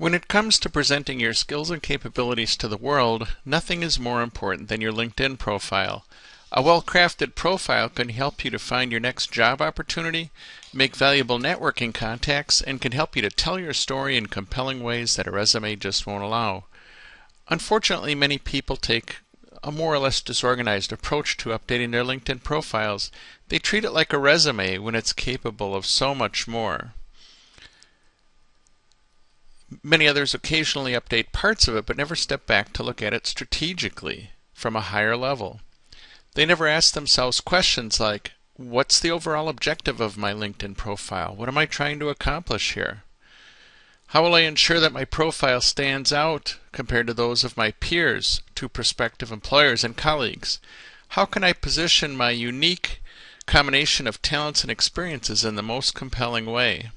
When it comes to presenting your skills and capabilities to the world, nothing is more important than your LinkedIn profile. A well-crafted profile can help you to find your next job opportunity, make valuable networking contacts, and can help you to tell your story in compelling ways that a resume just won't allow. Unfortunately, many people take a more or less disorganized approach to updating their LinkedIn profiles. They treat it like a resume when it's capable of so much more. Many others occasionally update parts of it, but never step back to look at it strategically from a higher level. They never ask themselves questions like, what's the overall objective of my LinkedIn profile? What am I trying to accomplish here? How will I ensure that my profile stands out compared to those of my peers, to prospective employers and colleagues? How can I position my unique combination of talents and experiences in the most compelling way?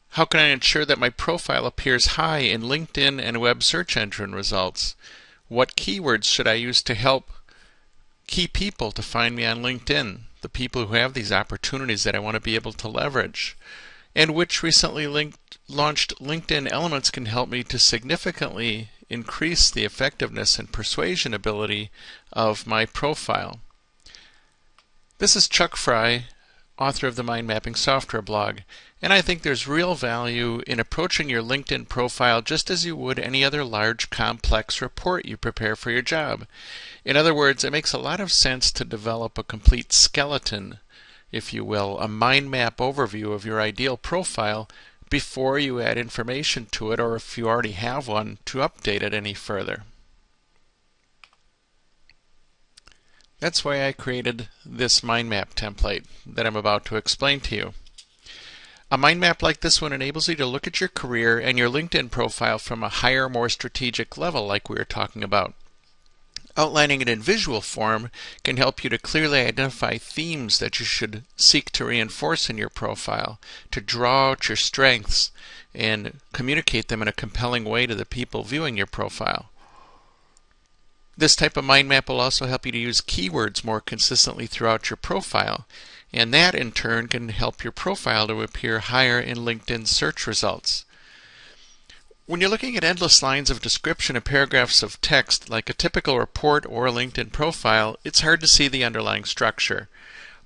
How can I ensure that my profile appears high in LinkedIn and web search engine results? What keywords should I use to help key people to find me on LinkedIn, the people who have these opportunities that I want to be able to leverage? And which recently launched LinkedIn elements can help me to significantly increase the effectiveness and persuasion ability of my profile? This is Chuck Fry, author of the Mind Mapping Software blog, and I think there's real value in approaching your LinkedIn profile just as you would any other large, complex report you prepare for your job. In other words, it makes a lot of sense to develop a complete skeleton, if you will, a mind map overview of your ideal profile before you add information to it, or if you already have one, to update it any further. That's why I created this mind map template that I'm about to explain to you. A mind map like this one enables you to look at your career and your LinkedIn profile from a higher, more strategic level like we were talking about. Outlining it in visual form can help you to clearly identify themes that you should seek to reinforce in your profile, to draw out your strengths and communicate them in a compelling way to the people viewing your profile. This type of mind map will also help you to use keywords more consistently throughout your profile, and that in turn can help your profile to appear higher in LinkedIn search results. When you're looking at endless lines of description and paragraphs of text like a typical report or a LinkedIn profile, it's hard to see the underlying structure.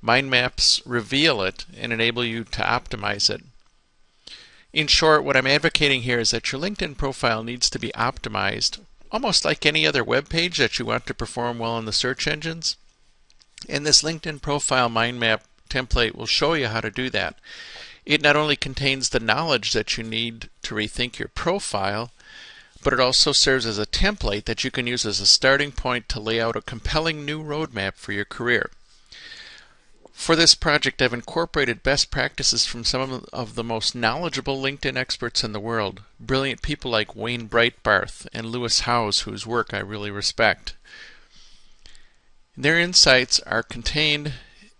Mind maps reveal it and enable you to optimize it. In short, what I'm advocating here is that your LinkedIn profile needs to be optimized almost like any other web page that you want to perform well in the search engines. And this LinkedIn profile mind map template will show you how to do that. It not only contains the knowledge that you need to rethink your profile, but it also serves as a template that you can use as a starting point to lay out a compelling new roadmap for your career. For this project, I've incorporated best practices from some of the most knowledgeable LinkedIn experts in the world, brilliant people like Wayne Breitbarth and Lewis Howes, whose work I really respect. Their insights are contained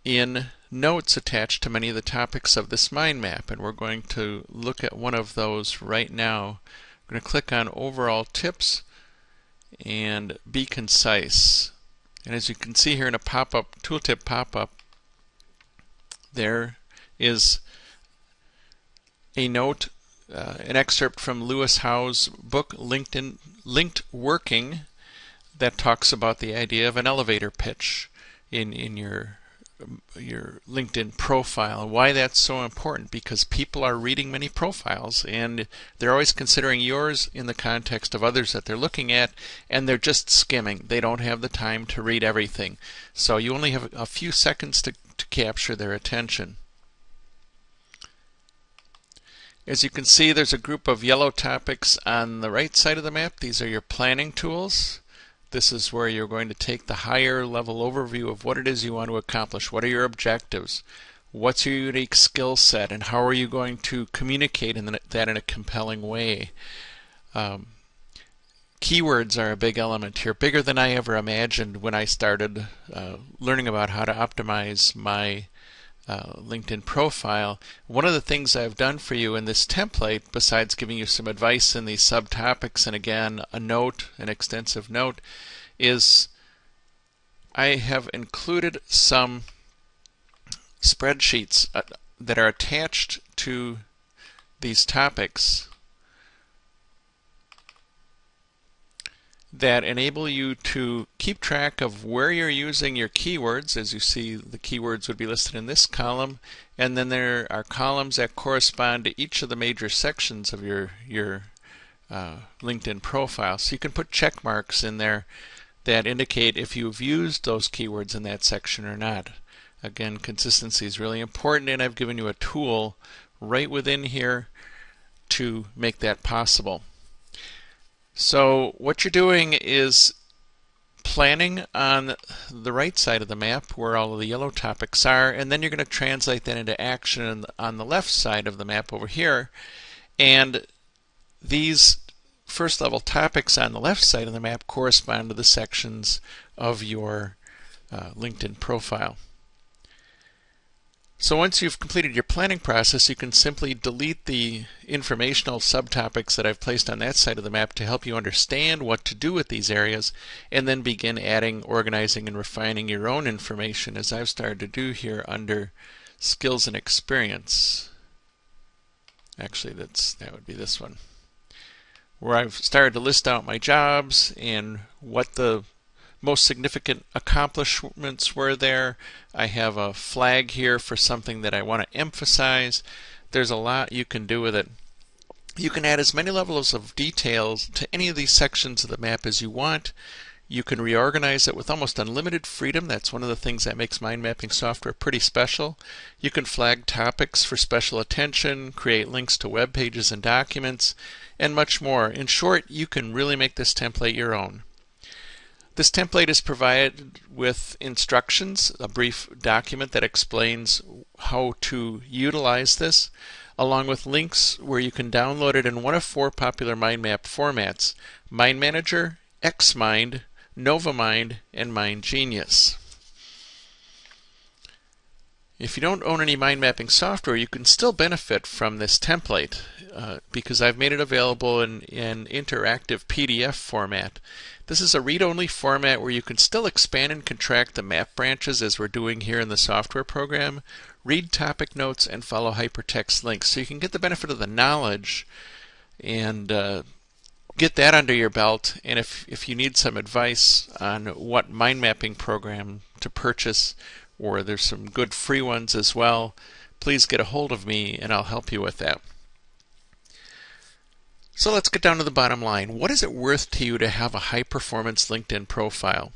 in notes attached to many of the topics of this mind map, and we're going to look at one of those right now. I'm going to click on Overall Tips and Be Concise. And as you can see here in a pop-up, tooltip pop-up, there is a note, an excerpt from Lewis Howes' book Linked Working, that talks about the idea of an elevator pitch in your LinkedIn profile, and why that's so important, because people are reading many profiles and they're always considering yours in the context of others that they're looking at, and they're just skimming. They don't have the time to read everything. So you only have a few seconds to capture their attention. As you can see, there's a group of yellow topics on the right side of the map. These are your planning tools. This is where you're going to take the higher level overview of what it is you want to accomplish. What are your objectives? What's your unique skill set? And how are you going to communicate that in a compelling way? Keywords are a big element here, bigger than I ever imagined when I started learning about how to optimize my LinkedIn profile. One of the things I've done for you in this template, besides giving you some advice in these subtopics and again a note, an extensive note, is I have included some spreadsheets that are attached to these topics that enable you to keep track of where you're using your keywords. As you see, the keywords would be listed in this column, and then there are columns that correspond to each of the major sections of your LinkedIn profile. So you can put check marks in there that indicate if you've used those keywords in that section or not. Again, consistency is really important, and I've given you a tool right within here to make that possible. So what you're doing is planning on the right side of the map where all of the yellow topics are, and then you're going to translate that into action on the left side of the map over here. And these first level topics on the left side of the map correspond to the sections of your LinkedIn profile. So once you've completed your planning process, you can simply delete the informational subtopics that I've placed on that side of the map to help you understand what to do with these areas, and then begin adding, organizing, and refining your own information, as I've started to do here under Skills and Experience. Actually, that would be this one, where I've started to list out my jobs and what the most significant accomplishments were there. I have a flag here for something that I want to emphasize. There's a lot you can do with it. You can add as many levels of details to any of these sections of the map as you want. You can reorganize it with almost unlimited freedom. That's one of the things that makes mind mapping software pretty special. You can flag topics for special attention, create links to web pages and documents, and much more. In short, you can really make this template your own. This template is provided with instructions, a brief document that explains how to utilize this, along with links where you can download it in one of 4 popular mind map formats: Mind Manager, Xmind, NovaMind, and MindGenius. If you don't own any mind mapping software, you can still benefit from this template because I've made it available in an interactive PDF format. This is a read-only format where you can still expand and contract the map branches as we're doing here in the software program, read topic notes, and follow hypertext links. So you can get the benefit of the knowledge and get that under your belt. And if you need some advice on what mind mapping program to purchase, or there's some good free ones as well, please get a hold of me and I'll help you with that. So let's get down to the bottom line. What is it worth to you to have a high-performance LinkedIn profile?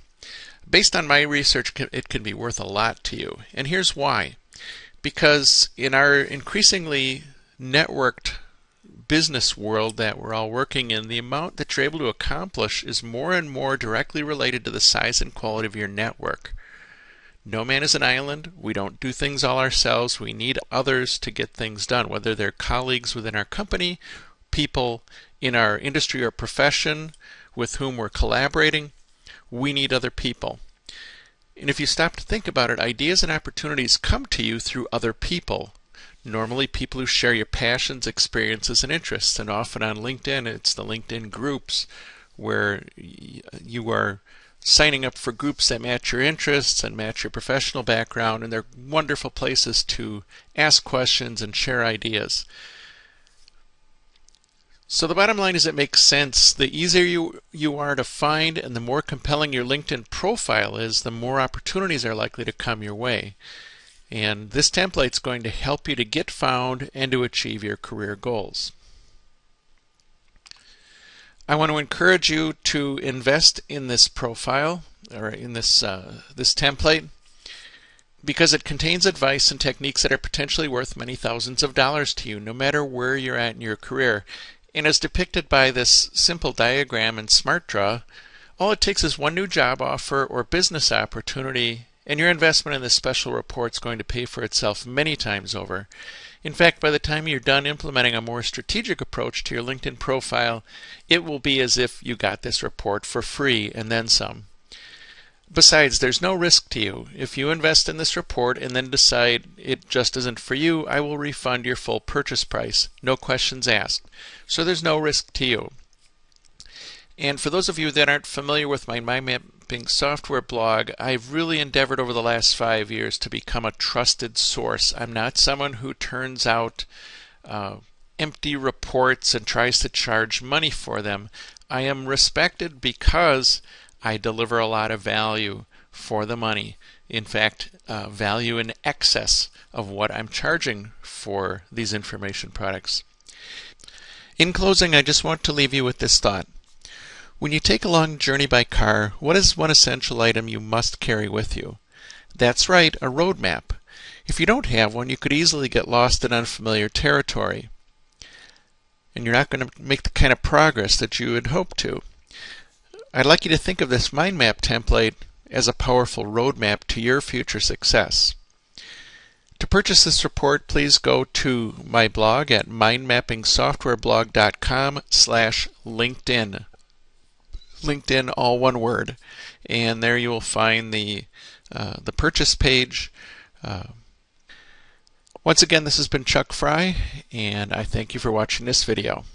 Based on my research, it can be worth a lot to you. And here's why. Because in our increasingly networked business world that we're all working in, the amount that you're able to accomplish is more and more directly related to the size and quality of your network. No man is an island. We don't do things all ourselves. We need others to get things done, whether they're colleagues within our company, people in our industry or profession with whom we're collaborating. We need other people. And if you stop to think about it, ideas and opportunities come to you through other people. Normally people who share your passions, experiences, and interests. And often on LinkedIn, it's the LinkedIn groups where you are signing up for groups that match your interests and match your professional background, and they're wonderful places to ask questions and share ideas. So the bottom line is it makes sense. The easier you are to find and the more compelling your LinkedIn profile is, the more opportunities are likely to come your way. And this template is going to help you to get found and to achieve your career goals. I want to encourage you to invest in this profile, or in this template, because it contains advice and techniques that are potentially worth many thousands of dollars to you, no matter where you're at in your career. And as depicted by this simple diagram in SmartDraw, all it takes is one new job offer or business opportunity, and your investment in this special report is going to pay for itself many times over. In fact, by the time you're done implementing a more strategic approach to your LinkedIn profile, it will be as if you got this report for free and then some. Besides, there's no risk to you. If you invest in this report and then decide it just isn't for you, I will refund your full purchase price. No questions asked. So there's no risk to you. And for those of you that aren't familiar with my mind mapping software blog, I've really endeavored over the last 5 years to become a trusted source. I'm not someone who turns out empty reports and tries to charge money for them. I am respected because I deliver a lot of value for the money. In fact, value in excess of what I'm charging for these information products. In closing, I just want to leave you with this thought. When you take a long journey by car, what is one essential item you must carry with you? That's right, a road map. If you don't have one, you could easily get lost in unfamiliar territory, and you're not going to make the kind of progress that you would hope to. I'd like you to think of this mind map template as a powerful roadmap to your future success. To purchase this report, please go to my blog at mindmappingsoftwareblog.com/LinkedIn. LinkedIn, all one word, and there you will find the purchase page. Once again, this has been Chuck Fry, and I thank you for watching this video.